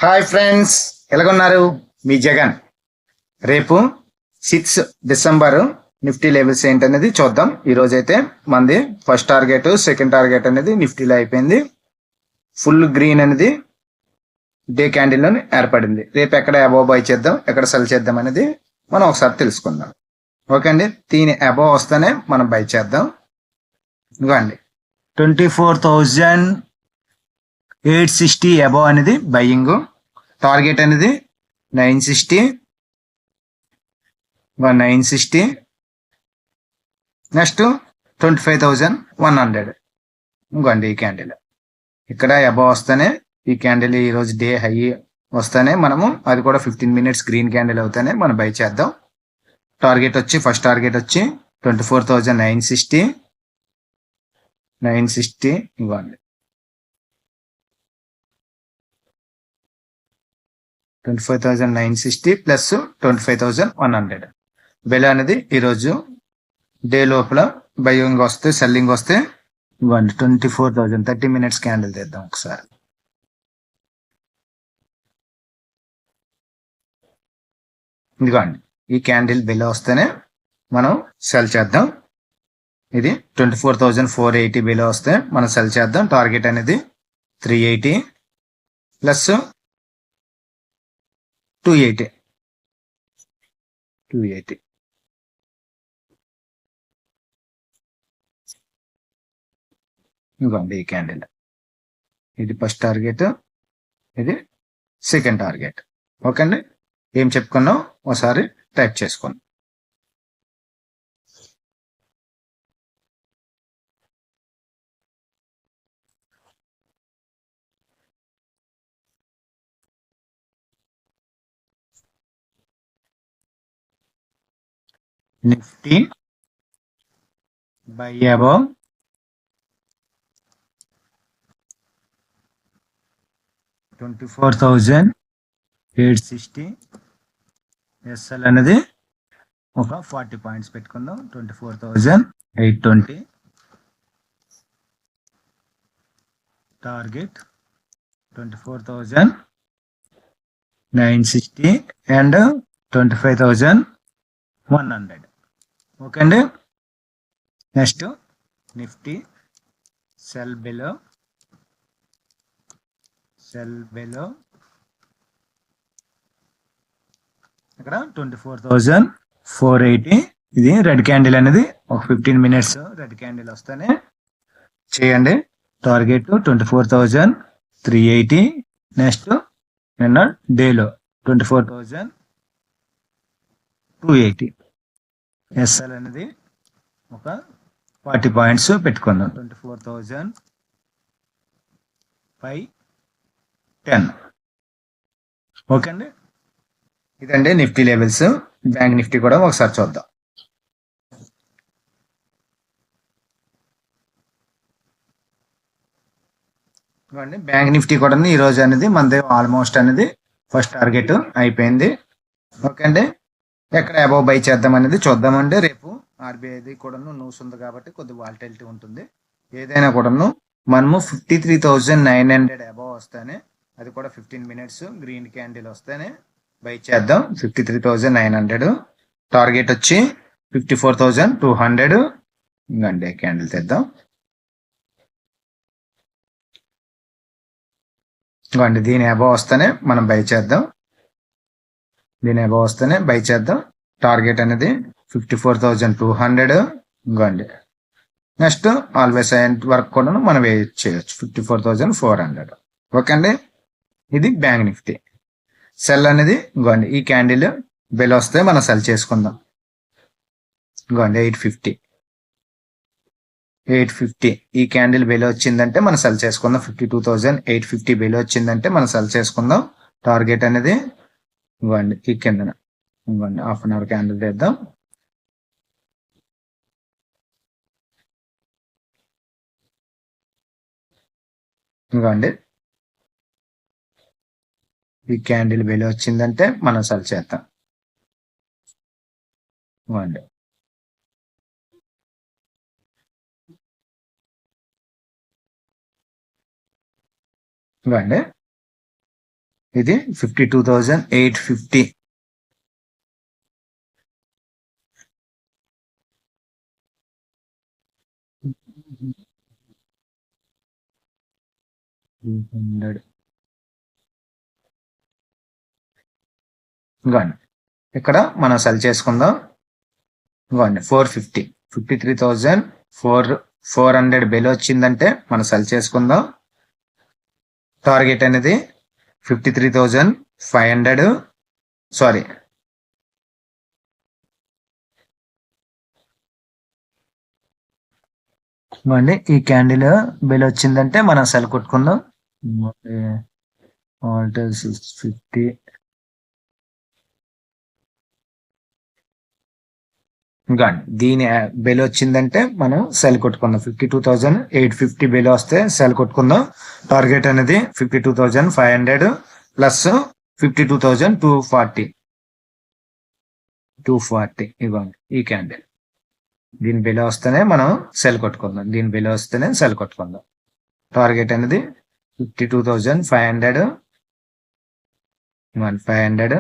Hi friends, ఎలాగున్నారు? మీ జగన్. రేపు 6 డిసెంబర్ నిఫ్టీ లెవెల్స్ ఏంటనేది చూద్దాం. ఈ రోజైతే మనది ఫస్ట్ టార్గెట్, సెకండ్ టార్గెట్ అనేది నిఫ్టీలో అయిపోయింది. ఫుల్ గ్రీన్ అనేది డే క్యాండిల్ లో ఏర్పడింది. రేపు ఎక్కడ అబోవ్ బై చేద్దాం, ఎక్కడ సెల్ చేద్దాం అనేది మనం ఒకసారి తెలుసుకుందాం. ఓకే అండి, దీని అబోవ్ వస్తేనే మనం బై చేద్దాం. ఇవ్వండి 24,860 అబోవ్ అనేది బయ్యింగ్. టార్గెట్ అనేది 960, 960, నెక్స్ట్ 25,100. ఇంకోండి ఈ క్యాండిల్ ఇక్కడ అబవ్ వస్తేనే, ఈ క్యాండిల్ ఈ రోజు డే హై వస్తేనే మనము, అది కూడా 15 మినిట్స్ గ్రీన్ క్యాండిల్ అవుతానే మనం బై చేద్దాం. టార్గెట్ వచ్చి, ఫస్ట్ టార్గెట్ వచ్చి 24,960, 960 ఇవ్వండి. 25,960 ప్లస్ 25,100 బెల్ అనేది ఈరోజు డే లోపల బయింగ్ వస్తే, సెల్లింగ్ వస్తే ఇవ్వండి 24,000. 30 మినిట్స్ క్యాండిల్ తెద్దాం ఒకసారి. ఇదిగోండి ఈ క్యాండిల్ బెల్ వస్తేనే మనం సెల్ చేద్దాం. ఇది 24,480 బెల్ వస్తే మనం సెల్ చేద్దాం. టార్గెట్ అనేది 380 ప్లస్ 280. ఇవ్వండి ఈ క్యాండిల్, ఇది ఫస్ట్ టార్గెట్, ఇది సెకండ్ టార్గెట్. ఓకే అండి, ఏం చెప్పుకున్నాం ఒకసారి టైప్ చేసుకోండి. Nifty by above 24,860. ఎస్ఎల్ అనేది ఒక 40 పాయింట్స్ పెట్టుకుందాం. 24,820. Target 24,960 and 25,100. ఓకే అండి, నెక్స్ట్ నిఫ్టీ సెల్ బిలో ఇక్కడ 24,480. ఇది రెడ్ క్యాండిల్ అనేది ఒక 15 మినిట్స్ రెడ్ క్యాండిల్ వస్తేనే చేయండి. టార్గెట్ 24,380. నెక్స్ట్ నిన్న డేలో 24,280. ఎస్ఎల్ అనేది ఒక 40 పాయింట్స్ పెట్టుకుందాం. 24,510. ఓకే అండి, ఇదండి నిఫ్టీ లెవెల్స్. బ్యాంక్ నిఫ్టీ కూడా ఒకసారి చూద్దాం. బ్యాంక్ నిఫ్టీ కూడా ఈ రోజు అనేది మనది ఆల్మోస్ట్ అనేది ఫస్ట్ టార్గెట్ అయిపోయింది. ఓకే అండి, ఎక్కడ అబౌవ్ బై చేద్దాం అనేది చూద్దామండి. రేపు ఆర్బీఐది కూడాను న్యూస్ ఉంది కాబట్టి కొద్ది వాలటిలిటీ ఉంటుంది. ఏదైనా కూడాను మనము 53,900 అబౌవ్ వస్తేనే, అది కూడా 15 మినిట్స్ గ్రీన్ క్యాండిల్ వస్తేనే బై చేద్దాం. 53,900. టార్గెట్ వచ్చి 54,200. ఇంకండి క్యాండిల్ తెద్దాం. ఇంకోండి దీని అబౌవ్ వస్తేనే మనం బై చేద్దాం. టార్గెట్ అనేది 54,200. ఇంకోండి నెక్స్ట్ ఆల్వేస్ అయ్యేంత వరకు కూడా మనం వెయిట్ చేయొచ్చు 54,400. ఓకే అండి, ఇది బ్యాంక్ నిఫ్టీ. సెల్ అనేది ఇంకోండి ఈ క్యాండిల్ బెల్ వస్తే మనం సెల్ చేసుకుందాం. ఇంకోండి 850 ఈ క్యాండిల్ బెల్ వచ్చిందంటే మనం సెల్ చేసుకుందాం. 52,850 బెల్ వచ్చిందంటే మనం సెల్ చేసుకుందాం. టార్గెట్ అనేది ఇవ్వండి ఈ కిందన, ఇవ్వండి హాఫ్ అన్ అవర్ క్యాండిల్ తెద్దాం. ఇవ్వండి ఈ క్యాండిల్ బెల్ వచ్చిందంటే మనం సెల్ చేద్దాం. ఇవ్వండి ఇవ్వండి ఇది 52,850. ఇంకోండి ఇక్కడ మనం సెల్ చేసుకుందాం. ఇంకోండి 450, 53,400 బెల్ వచ్చిందంటే మనం సెల్ చేసుకుందాం. టార్గెట్ అనేది 53,500. సారీ, అండి ఈ క్యాండిల్ బెల్ వచ్చిందంటే మనం సెల్ కొట్టుకుందాం. 650. ఇంకా దీని బెల్ వచ్చిందంటే మనం సెల్ కొట్టుకుందాం. 52,850 బెల్ వస్తే సెల్ కొట్టుకుందాం. టార్గెట్ అనేది 52,500 ప్లస్ 52,240. ఇవ్వండి ఈ క్యాండిల్. దీని బెల్ వస్తేనే మనం సెల్ కొట్టుకుందాం. టార్గెట్ అనేది 52,500, 500,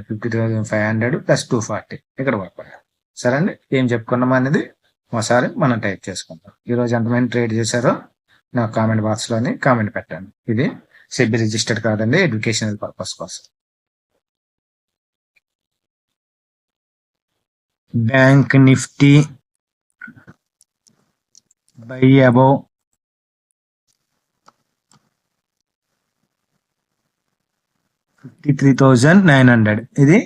50,500 ప్లస్ 240 ఇక్కడ పడుతుంది. సరే అండి, ఏం చెప్పుకున్నాం అనేది ఒకసారి మనం టైప్ చేసుకుందాం. ఈరోజు ఎంతమంది ట్రేడ్ చేశారో నాకు కామెంట్ బాక్స్ లోని కామెంట్ పెట్టండి. ఇది సెబీ రిజిస్టర్డ్ కాదండి, ఎడ్యుకేషనల్ పర్పస్ కోసం. Bank Nifty by above 53,900. ఇది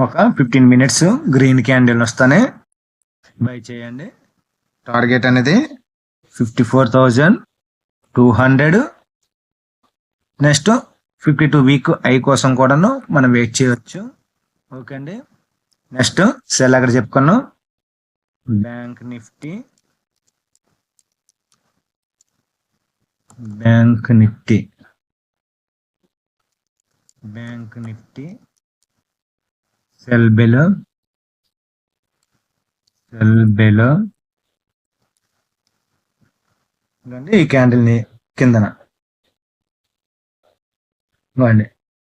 ఒక 15 minutes గ్రీన్ క్యాండిల్ వస్తానే బై చేయండి. టార్గెట్ అనేది 54,200. నెక్స్ట్ 52 వీక్ ఐ కోసం కూడాను మనం వెయిట్ చేయవచ్చు. ఓకే అండి. నెక్స్ట్ సెల్ అక్కడ చెప్పుకున్నాం. బ్యాంక్ నిఫ్టీ సెల్ బెలో ఈ క్యాండిల్ ని కిందన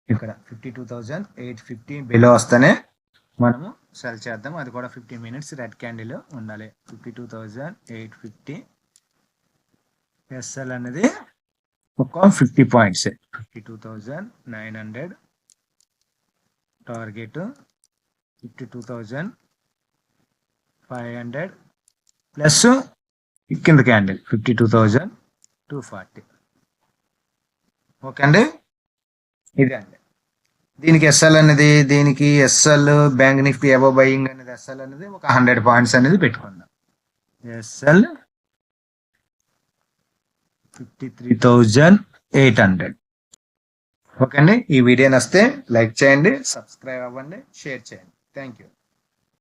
ఇక్కడ 52,850 బిలో వస్తేనే మనము సెల్ చేద్దాం. అది కూడా 15 minutes రెడ్ క్యాండిల్ ఉండాలి. 52,850 ఎస్ఎల్ అనేది ఒక 50 points. 52,900 టార్గెట్ 52,500 ప్లస్ కింద క్యాండిల్ 52,240. ఓకే అండి, ఇదే అండి. దీనికి ఎస్ఎల్ అనేది, బ్యాంక్ నిఫ్టీ అబవ్ బయింగ్ అనేది ఎస్ఎల్ అనేది ఒక 100 points అనేది పెట్టుకుందాం. ఎస్ఎల్ 53,800. ఓకే అండి, ఈ వీడియో నచ్చితే లైక్ చేయండి, సబ్స్క్రైబ్ అవ్వండి, షేర్ చేయండి. Thank you.